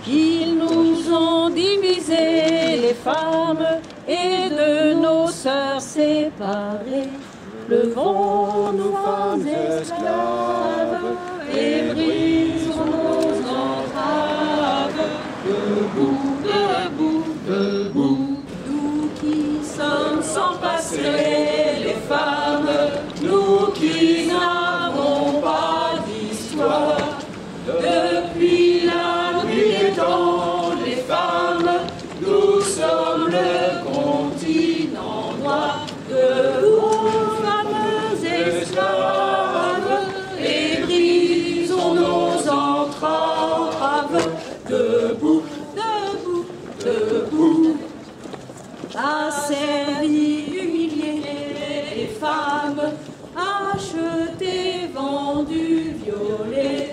qu'ils nous ont divisés, les femmes, et de nos sœurs séparées. Levons-nous, femmes esclaves, et brisons nos entraves. Debout, debout, debout. Nous qui sommes sans passé, les femmes, nous qui n'avons pas d'histoire. Depuis la nuit des temps, les femmes, nous sommes le continent noir. Debout, femmes esclaves, et brisons nos entraves. Debout, debout, debout. Asservis, humiliés, les femmes, achetées, vendues, violées.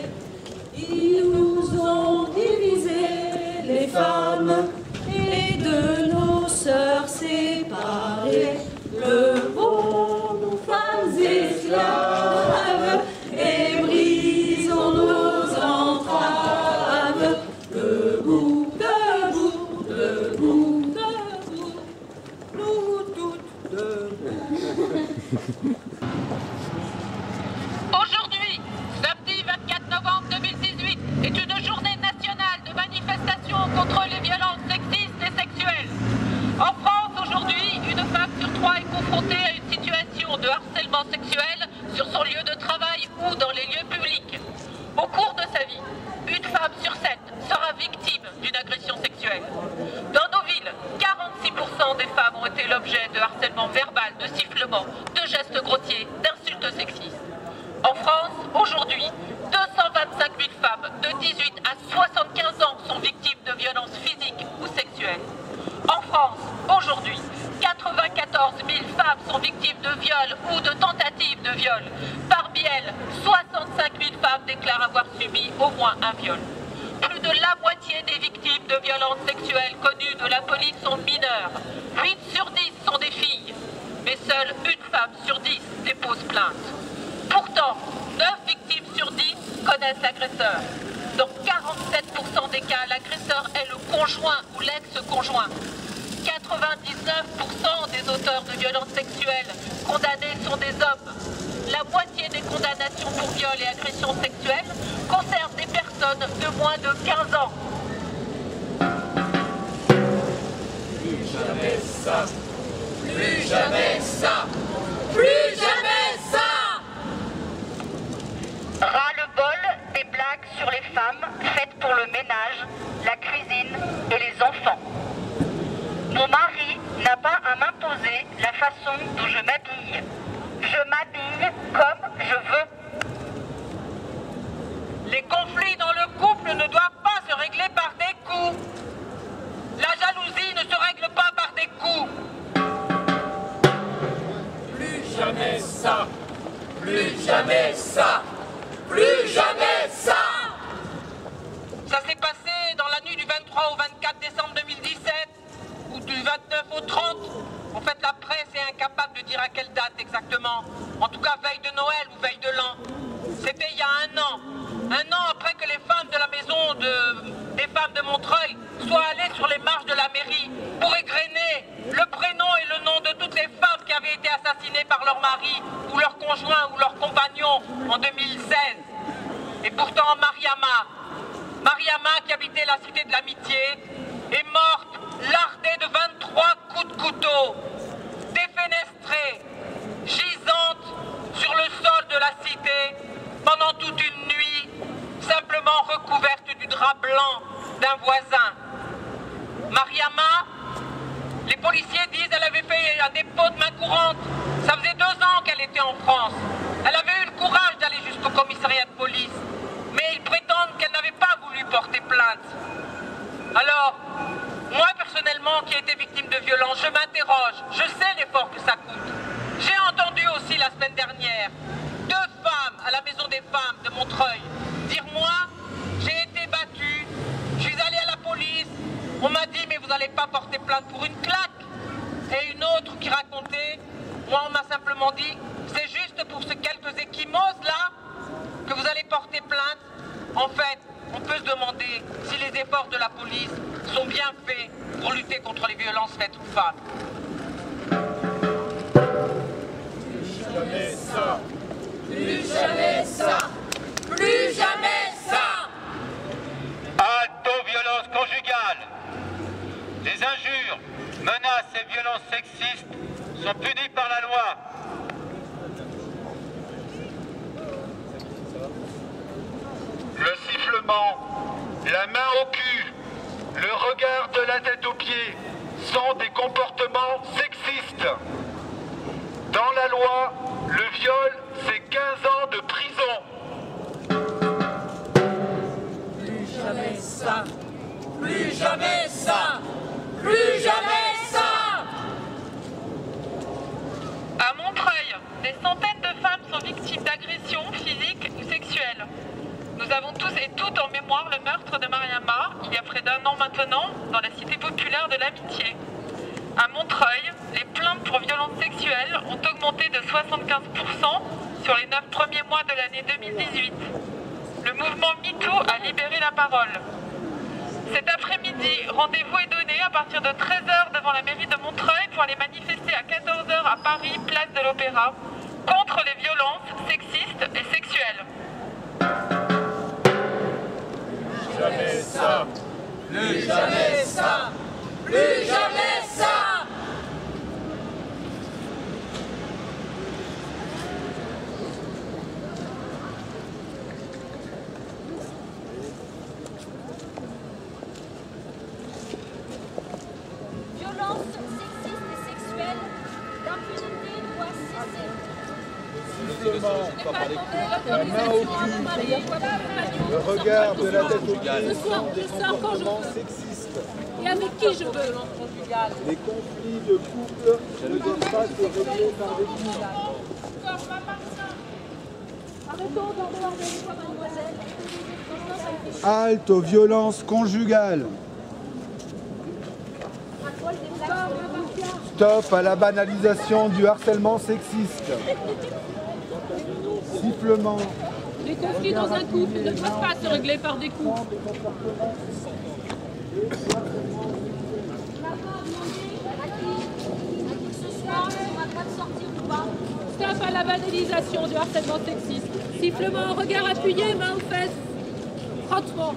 Ils nous ont divisés, les femmes, et de nos sœurs séparées. Levons-nous, femmes esclaves, et brisons nos entraves. Debout, debout, debout, debout, nous toutes debout. Aujourd'hui, samedi 24 novembre 2018, est une journée nationale de manifestation contre les violences sexistes et sexuelles. En France, aujourd'hui, une femme sur 3 est confrontée à une situation de harcèlement sexuel sur son lieu de travail ou dans les lieux publics. Au cours de sa vie, une femme sur 7 sera victime d'une agression sexuelle. Dans nos villes, 46% des femmes ont été l'objet de harcèlement verbal, de sifflements, de gestes grossiers, d'insultes sexistes. En France, aujourd'hui, 225 000 femmes de 18 à 75 ans sont victimes de violences physiques ou sexuelles. En France, aujourd'hui, 94 000 femmes sont victimes de viols ou de tentatives de viol. Parmi elles, 65 000 femmes déclarent avoir subi au moins un viol. Plus de la moitié des victimes de violences sexuelles connues de la police sont mineures. 8 sur 10 sont des filles. Mais seule une femme sur 10 dépose plainte. Pourtant, 9 victimes sur 10 connaissent l'agresseur. Dans 47% des cas, l'agresseur est le conjoint ou l'ex-conjoint. 99% des auteurs de violences sexuelles condamnés sont des hommes. La moitié des condamnations pour viol et agressions sexuelles concernent des personnes de moins de 15 ans. Plus jamais ça! Plus jamais ça! Plus jamais ça! Ras-le-bol des blagues sur les femmes faites pour le ménage, la cuisine et les enfants. Mon mari n'a pas à m'imposer la façon dont je m'habille. Je m'habille comme je veux. Les conflits dans le couple ne doivent pas se régler par des coups. La jalousie ne se règle pas par des coups. Plus jamais ça! Plus jamais ça! Plus jamais ça! Ça s'est passé dans la nuit du 23 au 24 décembre 2017 ou du 29 au 30. En fait, la presse est incapable de dire à quelle date exactement. En tout cas, veille de Noël ou veille de l'an. C'était il y a un an. Un an après que les femmes de la maison des femmes de Montreuil soient allées sur les marches de la mairie pour égrener le prénom et le nom de toutes les femmes qui avaient été assassinées par leur mari ou leur conjoint ou leur compagnon en 2016. Et pourtant, Mariama qui habitait la cité de l'Amitié, est morte, lardée de 23 coups de couteau, défenestrée, gisante sur le sol de la cité pendant toute une nuit, simplement recouverte du drap blanc d'un voisin. Mariama, les policiers disent qu'elle avait fait un dépôt de main courante. Ça faisait 2 ans qu'elle était en France. Elle avait eu le courage d'aller jusqu'au commissariat de police. Mais ils prétendent qu'elle n'avait pas voulu porter plainte. Alors, moi personnellement qui ai été victime de violence, je m'interroge. Je sais l'effort que ça coûte. J'ai entendu aussi la semaine dernière 2 femmes à la maison des femmes de Montreuil dire « Moi, j'ai été battue, je suis allée à la police, on m'a dit mais vous n'allez pas porter plainte pour une claque ». Et une autre qui racontait « Moi, on m'a simplement dit, c'est juste pour ces quelques échymoses là que vous allez porter plainte. En fait, on peut se demander si les efforts de la police sont bien faits pour lutter contre les violences faites aux femmes. Plus jamais ça. Plus jamais ça. Plus jamais ça. Halte aux violences conjugales. Les injures, menaces et violences sexistes sont punies par la loi. Le sifflement, la main au cul, le regard de la tête aux pieds sont des comportements sexistes. Dans la loi, le viol, c'est 15 ans de prison. Plus jamais ça. Plus jamais ça. Plus jamais ça. À Montreuil, des centaines de femmes sont victimes d'agressions physiques ou sexuelles. Nous avons tous et toutes en mémoire le meurtre de Mariama, il y a près d'1 an maintenant, dans la cité populaire de l'Amitié. À Montreuil, les plaintes pour violences sexuelles ont augmenté de 75% sur les 9 premiers mois de l'année 2018. Le mouvement MeToo a libéré la parole. Cet après-midi, rendez-vous est donné à partir de 13h devant la mairie de Montreuil pour aller manifester à 14h à Paris, place de l'Opéra, contre les violences sexistes et sexuelles. Plus jamais ça. Plus jamais ça. Plus jamais ça. Violence sexiste et sexuelle, l'impunité doit cesser. La main au cul, le regard de la tête au pied sont des comportements sexistes. Et avec qui je veux? Les conflits de couple ne doivent pas se régler par des coups. Halte aux violences conjugales. Stop à la banalisation du harcèlement sexiste. Sifflement. Les conflits dans un couple ne peuvent pas se régler par des coups. Stop à la banalisation du harcèlement sexiste. Sifflement, regard appuyé, main aux fesses. Frottement.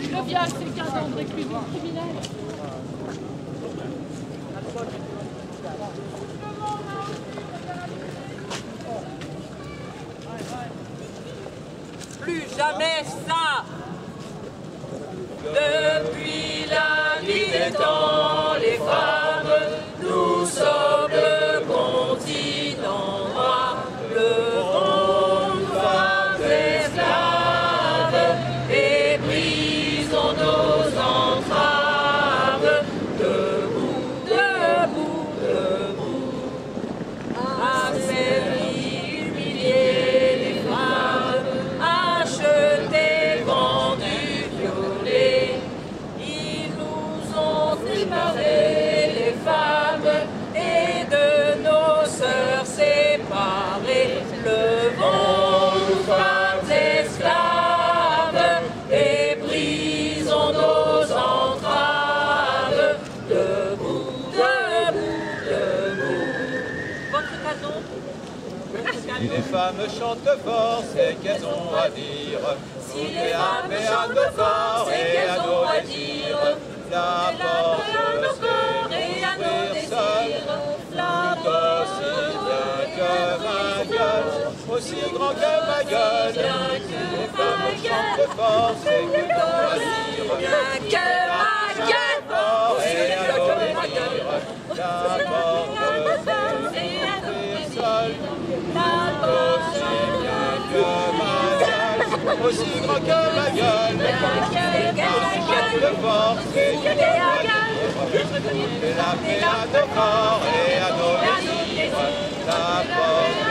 Le viol, c'est 15 ans de réclusion criminelle. Plus jamais ça. Depuis la nuit des temps, les femmes, nous sommes le continent noir, le front de femmes esclaves, et brisons nos entraves, debout, debout, debout, affaiblis, humiliés, les femmes, achetées, vendues, violées, ils nous ont séparés, les femmes, et de nos sœurs séparées, levons nous femmes esclaves, et brisons nos entraves, debout, debout, debout. Votre canon. Si les femmes chantent fort, c'est qu'elles ont à dire. Si les femmes chantent fort, c'est qu'elles ont à dire. La porte à nos corps et à nos désirs. La porte aussi grand que ma gueule, les femmes chantent fort, c'est qu'elles ont à dire. Bien que ma gueule, Fort et à nos désirs. La porte et à nos désirs. seule. La porte Aussi grand que ma gueule, les femmes chantent fort, c'est qu'elles ont à dire. Et la paix à nos corps et à nos désirs. La porte